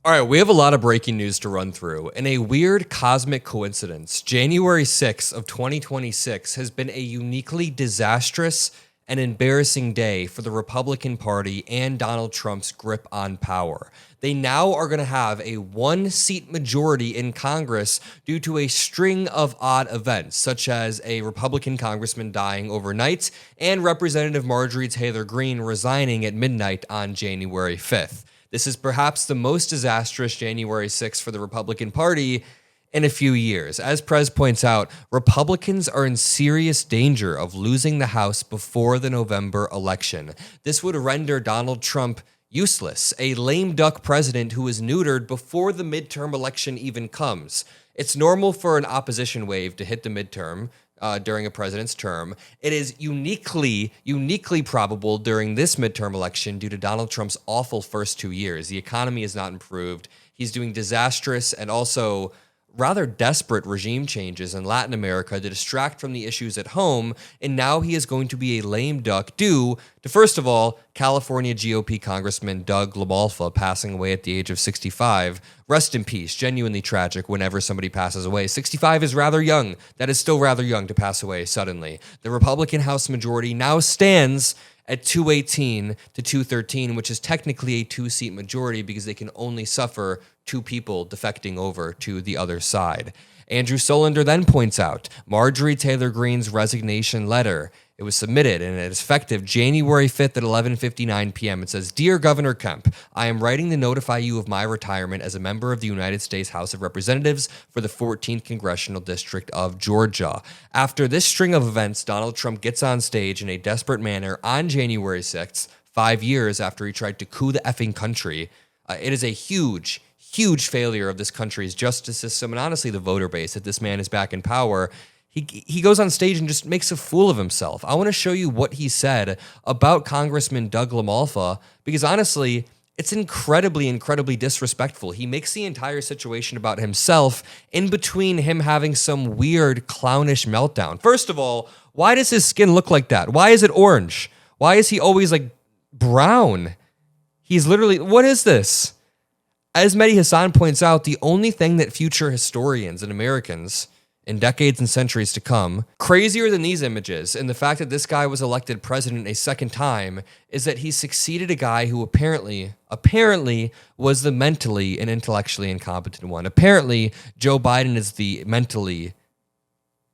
All right, we have a lot of breaking news to run through. In a weird cosmic coincidence, January 6th of 2026 has been a uniquely disastrous and embarrassing day for the Republican Party and Donald Trump's grip on power. They now are going to have a one-seat majority in Congress due to a string of odd events, such as a Republican congressman dying overnight and Representative Marjorie Taylor Greene resigning at midnight on January 5th. This is perhaps the most disastrous January 6th for the Republican Party in a few years. As Prez points out, Republicans are in serious danger of losing the House before the November election. This would render Donald Trump useless, a lame duck president who is neutered before the midterm election even comes. It's normal for an opposition wave to hit the midterm during a president's term. It is uniquely probable during this midterm election due to Donald Trump's awful first 2 years. The economy has not improved. He's doing disastrous and also rather desperate regime changes in Latin America to distract from the issues at home, and now he is going to be a lame duck due to, first of all, California GOP Congressman Doug LaMalfa passing away at the age of 65. Rest in peace. Genuinely tragic whenever somebody passes away. 65 is rather young. That is still rather young to pass away suddenly. The Republican House majority now stands at 218 to 213, which is technically a two-seat majority because they can only suffer two people defecting over to the other side. Andrew Solander then points out Marjorie Taylor Greene's resignation letter. It was submitted and it is effective January 5th at 11:59 p.m. It says, "Dear Governor Kemp, I am writing to notify you of my retirement as a member of the United States House of Representatives for the 14th Congressional District of Georgia." After this string of events, Donald Trump gets on stage in a desperate manner on January 6th, 5 years after he tried to coup the effing country. It is a huge failure of this country's justice system and honestly the voter base that this man is back in power. He goes on stage and just makes a fool of himself. I want to show you what he said about Congressman Doug LaMalfa because honestly, it's incredibly disrespectful. He makes the entire situation about himself in between him having some weird clownish meltdown. First of all, why does his skin look like that? Why is it orange? Why is he always like brown? He's literally, what is this? As Mehdi Hassan points out, the only thing that future historians and Americans in decades and centuries to come, crazier than these images, and the fact that this guy was elected president a second time, is that he succeeded a guy who apparently was the mentally and intellectually incompetent one. Apparently, Joe Biden is the mentally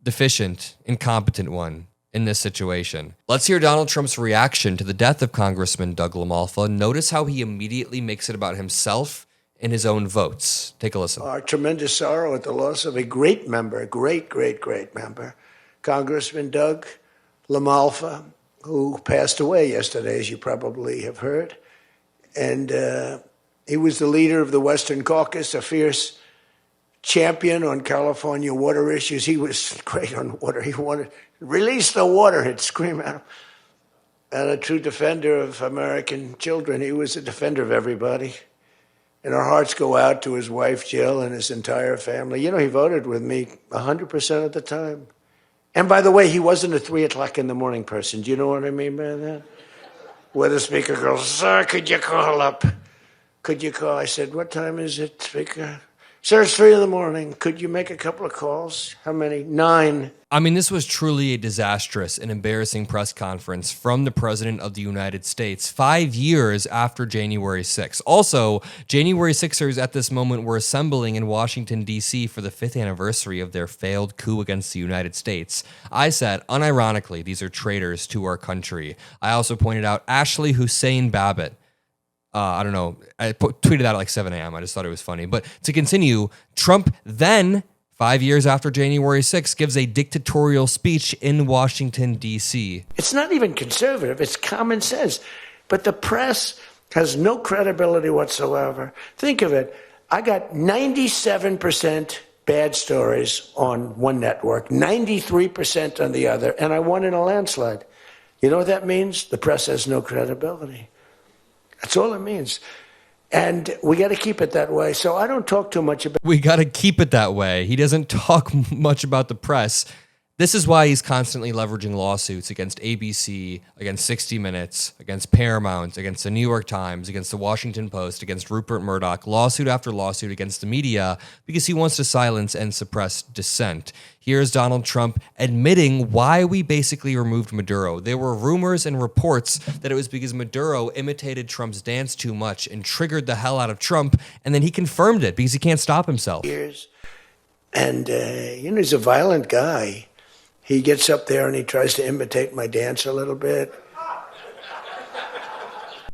deficient, incompetent one in this situation. Let's hear Donald Trump's reaction to the death of Congressman Doug LaMalfa. Notice how he immediately makes it about himself in his own votes. Take a listen. Our tremendous sorrow at the loss of a great member, a great member, Congressman Doug LaMalfa, who passed away yesterday, as you probably have heard. And he was the leader of the Western Caucus, a fierce champion on California water issues. He was great on water. He wanted, release the water, he'd scream at him. And a true defender of American children. He was a defender of everybody. And our hearts go out to his wife, Jill, and his entire family. You know, he voted with me 100% of the time. And by the way, he wasn't a 3 o'clock in the morning person. Do you know what I mean by that? Where the speaker goes, "Sir, could you call up? Could you call?" I said, "What time is it, Speaker?" "Sir, it's 3 in the morning. Could you make a couple of calls?" "How many?" 9. I mean, this was truly a disastrous and embarrassing press conference from the President of the United States 5 years after January 6th. Also, January 6ers at this moment were assembling in Washington, D.C. for the 5th anniversary of their failed coup against the United States. I said, unironically, these are traitors to our country. I also pointed out Ashley Hussein Babbitt. I don't know. I tweeted that at like 7 a.m. I just thought it was funny. But to continue, Trump then, 5 years after January 6th, gives a dictatorial speech in Washington, D.C. It's not even conservative. It's common sense. But the press has no credibility whatsoever. Think of it. I got 97% bad stories on one network, 93% on the other, and I won in a landslide. You know what that means? The press has no credibility. That's all it means. And we got to keep it that way. So I don't talk too much about... We got to keep it that way. He doesn't talk much about the press. This is why he's constantly leveraging lawsuits against ABC, against 60 Minutes, against Paramount, against the New York Times, against the Washington Post, against Rupert Murdoch, lawsuit after lawsuit against the media, because he wants to silence and suppress dissent. Here's Donald Trump admitting why we basically removed Maduro. There were rumors and reports that it was because Maduro imitated Trump's dance too much and triggered the hell out of Trump, and then he confirmed it because he can't stop himself. And, he's a violent guy. He gets up there and he tries to imitate my dance a little bit.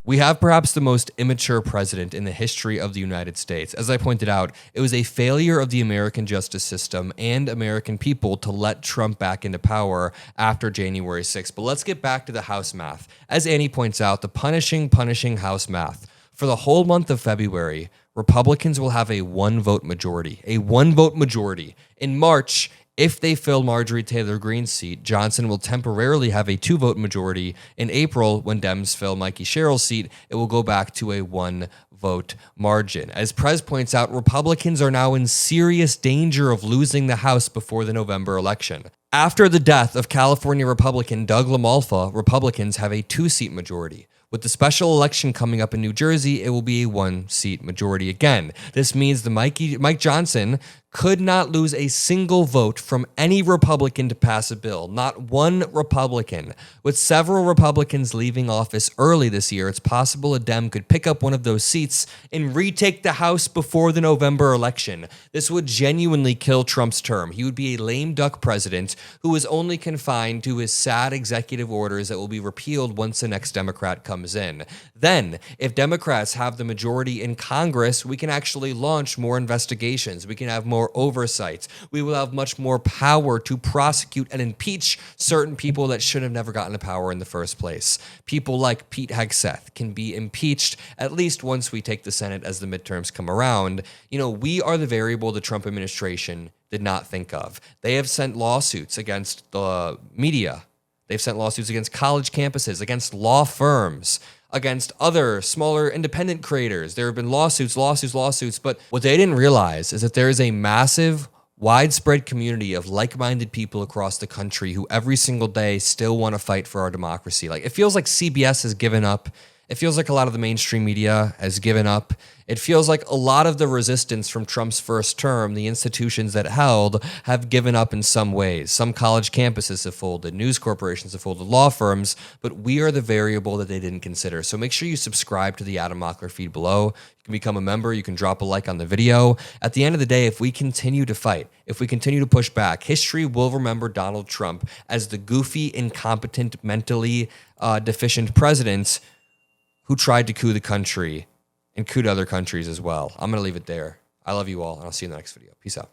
We have perhaps the most immature president in the history of the United States. As I pointed out, it was a failure of the American justice system and American people to let Trump back into power after January 6th. But let's get back to the House math. As Annie points out, the punishing House math. For the whole month of February, Republicans will have a one-vote majority. A one-vote majority. In March, if they fill Marjorie Taylor Greene's seat, Johnson will temporarily have a two-vote majority. In April, when Dems fill Mikey Sherrill's seat, it will go back to a one-vote margin. As Prez points out, Republicans are now in serious danger of losing the House before the November election. After the death of California Republican Doug LaMalfa, Republicans have a two-seat majority. With the special election coming up in New Jersey, it will be a one-seat majority again. This means Mike Johnson could not lose a single vote from any Republican to pass a bill. Not one Republican. With several Republicans leaving office early this year, it's possible a Dem could pick up one of those seats and retake the House before the November election. This would genuinely kill Trump's term. He would be a lame duck president who is only confined to his sad executive orders that will be repealed once the next Democrat comes in. Then, if Democrats have the majority in Congress, we can actually launch more investigations. We can have more oversight. We will have much more power to prosecute and impeach certain people that should have never gotten to power in the first place. People like Pete Hegseth can be impeached at least once we take the Senate as the midterms come around. We are the variable the Trump administration did not think of. They have sent lawsuits against the media. They've sent lawsuits against college campuses, against law firms, against other smaller independent creators. There have been lawsuits, but what they didn't realize is that there is a massive, widespread community of like-minded people across the country who every single day still want to fight for our democracy. It feels like CBS has given up. It feels like a lot of the mainstream media has given up. It feels like a lot of the resistance from Trump's first term, the institutions that held, have given up in some ways. Some college campuses have folded, news corporations have folded, law firms, but we are the variable that they didn't consider. So make sure you subscribe to the Adam Mockler feed below. You can become a member. You can drop a like on the video. At the end of the day, if we continue to fight, if we continue to push back, history will remember Donald Trump as the goofy, incompetent, mentally deficient president who tried to coup the country and coup to other countries as well. I'm going to leave it there. I love you all, and I'll see you in the next video. Peace out.